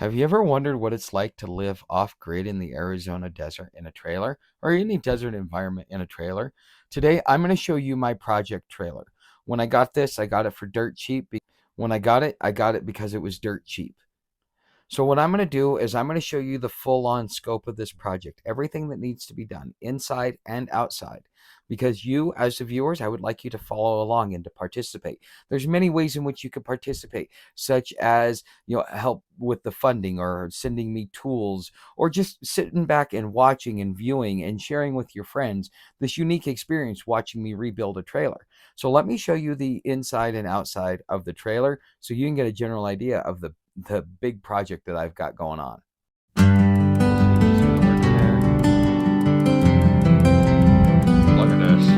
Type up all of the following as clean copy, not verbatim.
Have you ever wondered what it's like to live off grid in the Arizona desert in a trailer or any desert environment in a trailer? Today, I'm going to show you my project trailer. When I got this, I got it for dirt cheap. When I got it because it was dirt cheap. So what I'm going to do is I'm going to show you the full-on scope of this project, everything that needs to be done inside and outside. Because you, as the viewers, I would like you to follow along and to participate. There's many ways in which you can participate, such as help with the funding or sending me tools or just sitting back and watching and viewing and sharing with your friends this unique experience watching me rebuild a trailer. So let me show you the inside and outside of the trailer so you can get a general idea of the big project that I've got going on. Look at this.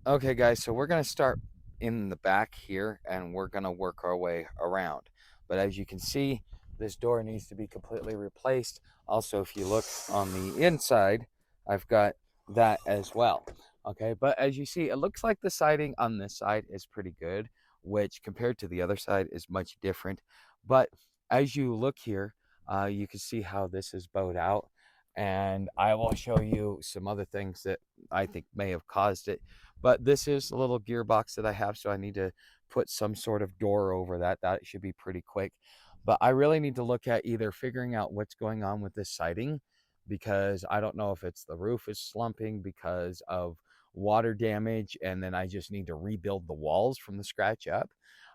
Okay, guys, so we're going to start in the back here and we're going to work our way around. But as you can see, this door needs to be completely replaced. Also, if you look on the inside, I've got that as well. Okay, but as you see, it looks like the siding on this side is pretty good, which compared to the other side is much different. But as you look here, you can see how this is bowed out. And I will show you some other things that I think may have caused it. But this is a little gearbox that I have, so I need to put some sort of door over that. That should be pretty quick. But I really need to look at either figuring out what's going on with this siding, because I don't know if it's the roof is slumping because of water damage, and then I just need to rebuild the walls from the scratch up.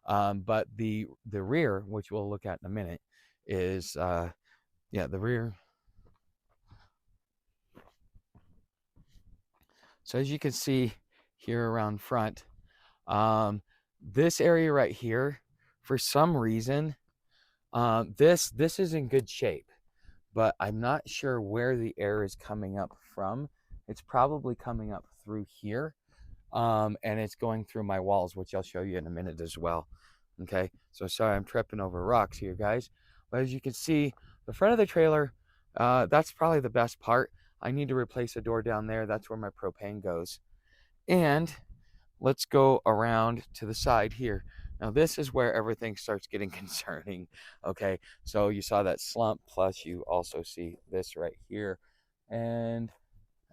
But the rear, which we'll look at in a minute, is yeah, the rear. So as you can see here around front, this area right here, for some reason, this is in good shape, but I'm not sure where the air is coming up from. It's probably coming up through here, and it's going through my walls, which I'll show you in a minute as well. Okay, so sorry I'm tripping over rocks here, guys. But as you can see, the front of the trailer, that's probably the best part. I need to replace a door down there. That's where my propane goes. And let's go around to the side here. Now this is where everything starts getting concerning. Okay, so you saw that slump, plus you also see this right here. And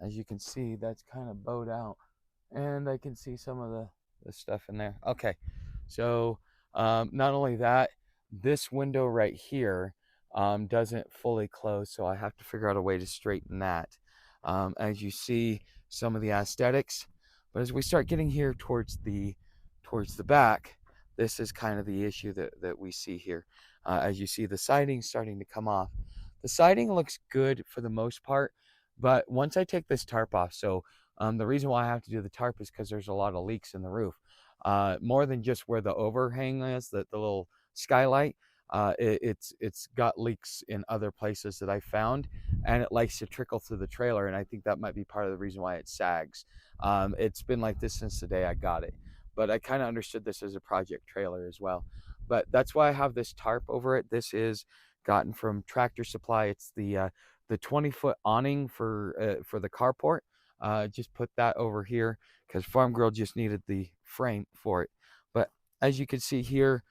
as you can see, that's kind of bowed out. And I can see some of the stuff in there. Okay, so not only that, this window right here doesn't fully close, so I have to figure out a way to straighten that. As you see, some of the aesthetics, but as we start getting here towards the back, this is kind of the issue that we see here. As you see, the siding starting to come off. The siding looks good for the most part, but once I take this tarp off, so the reason why I have to do the tarp is because there's a lot of leaks in the roof. More than just where the overhang is, the little skylight, it's got leaks in other places that I found, and it likes to trickle through the trailer, and I think that might be part of the reason why it sags. It's been like this since the day I got it, but I kind of understood this as a project trailer as well. But that's why I have this tarp over it. This is gotten from Tractor Supply. It's the 20-foot awning for the carport. Just put that over here because Farm Girl just needed the frame for it. But as you can see here,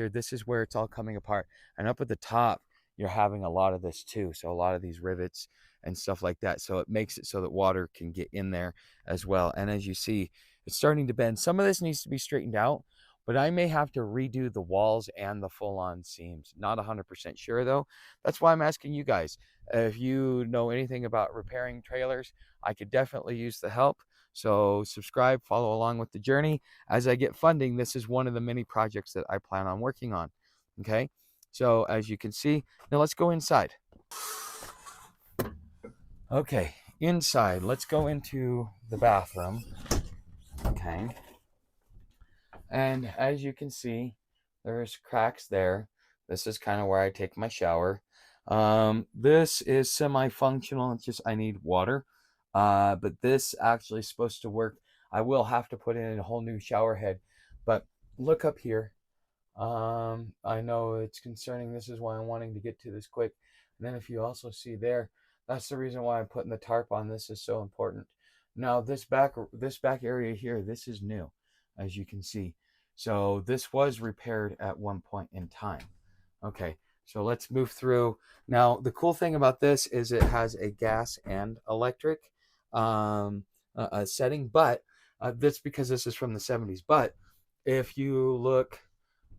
this is where it's all coming apart. And up at the top, you're having a lot of this too. So a lot of these rivets and stuff like that. So it makes it so that water can get in there as well. And as you see, it's starting to bend. Some of this needs to be straightened out, but I may have to redo the walls and the full-on seams. Not 100% sure though. That's why I'm asking you guys. If you know anything about repairing trailers, I could definitely use the help. So subscribe, follow along with the journey. As I get funding, this is one of the many projects that I plan on working on. Okay, so as you can see, now let's go inside. Okay, inside, let's go into the bathroom. Okay, and as you can see, there's cracks there. This is kind of where I take my shower. This is semi-functional. It's just I need water. But this actually is supposed to work. I will have to put in a whole new shower head. But look up here. I know it's concerning. This is why I'm wanting to get to this quick. And then if you also see there, that's the reason why I'm putting the tarp on. This is so important. Now this back area here, this is new, as you can see. So this was repaired at one point in time. Okay, so let's move through. Now the cool thing about this is it has a gas and electric um, setting, but that's because this is from the 70s. But if you look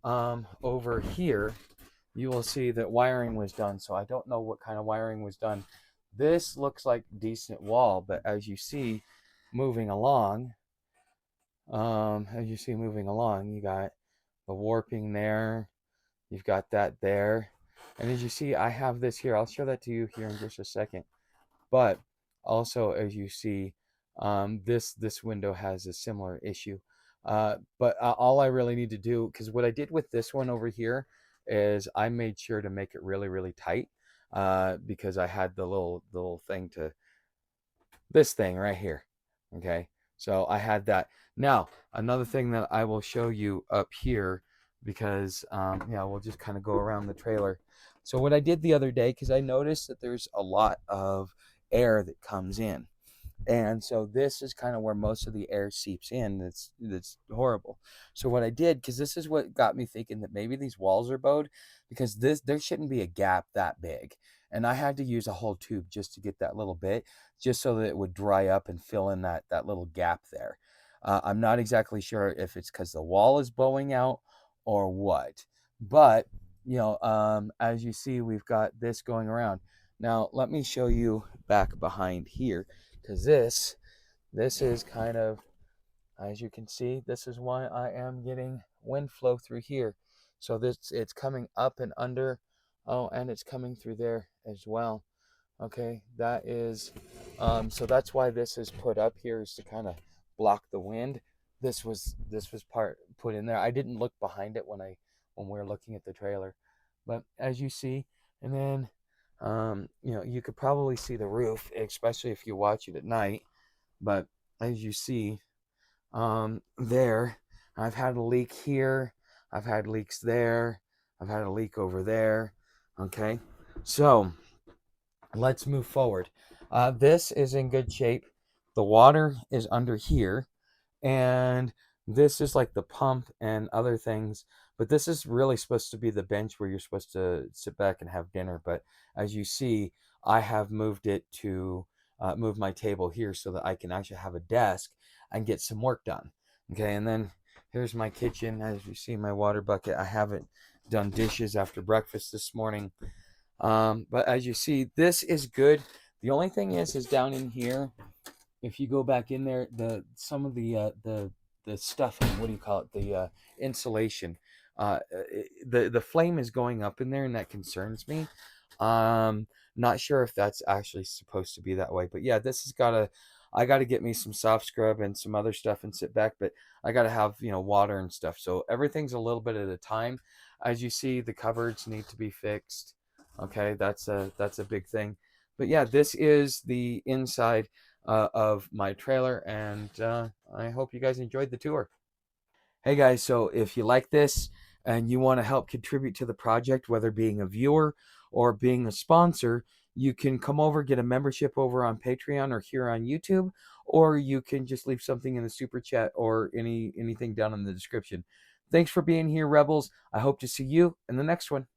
over here, you will see that wiring was done. So I don't know what kind of wiring was done. This looks like decent wall, but as you see moving along, you got the warping there. You've got that there. And as you see, I have this here. I'll show that to you here in just a second. But also, as you see, this window has a similar issue. But all I really need to do, because what I did with this one over here is I made sure to make it really, really tight, because I had the little thing to this thing right here. Okay, so I had that. Now, another thing that I will show you up here, because yeah, we'll just kind of go around the trailer. So what I did the other day, because I noticed that there's a lot of air that comes in, and so this is kind of where most of the air seeps in. That's horrible. So what I did, because this is what got me thinking that maybe these walls are bowed, because there shouldn't be a gap that big, and I had to use a whole tube just to get that little bit, just so that it would dry up and fill in that little gap there. I'm not exactly sure if it's because the wall is bowing out or what, but as you see, we've got this going around. Now let me show you back behind here, because this is kind of, as you can see, this is why I am getting wind flow through here. So this, it's coming up and under. Oh, and it's coming through there as well. Okay, that is so that's why this is put up here, is to kind of block the wind. This was part put in there. I didn't look behind it when we were looking at the trailer, but as you see, and then you could probably see the roof, especially if you watch it at night. But as you see, there, I've had a leak here, I've had leaks there, I've had a leak over there. Okay, so let's move forward. This is in good shape. The water is under here, and this is like the pump and other things. But this is really supposed to be the bench where you're supposed to sit back and have dinner. But as you see, I have moved it to move my table here so that I can actually have a desk and get some work done. Okay, and then here's my kitchen. As you see, my water bucket. I haven't done dishes after breakfast this morning. But as you see, this is good. The only thing is down in here, if you go back in there, some of the stuffing, what do you call it, the insulation, the flame is going up in there, and that concerns me. Not sure if that's actually supposed to be that way, but yeah, this has got to, I got to get me some soft scrub and some other stuff and sit back, but I got to have water and stuff, so everything's a little bit at a time. As you see, the cupboards need to be fixed. Okay, that's a big thing. But yeah, this is the inside of my trailer, and I hope you guys enjoyed the tour. Hey guys, so if you like this and you want to help contribute to the project, whether being a viewer or being a sponsor, you can come over, get a membership over on Patreon or here on YouTube, or you can just leave something in the super chat or anything down in the description. Thanks for being here, Rebels. I hope to see you in the next one.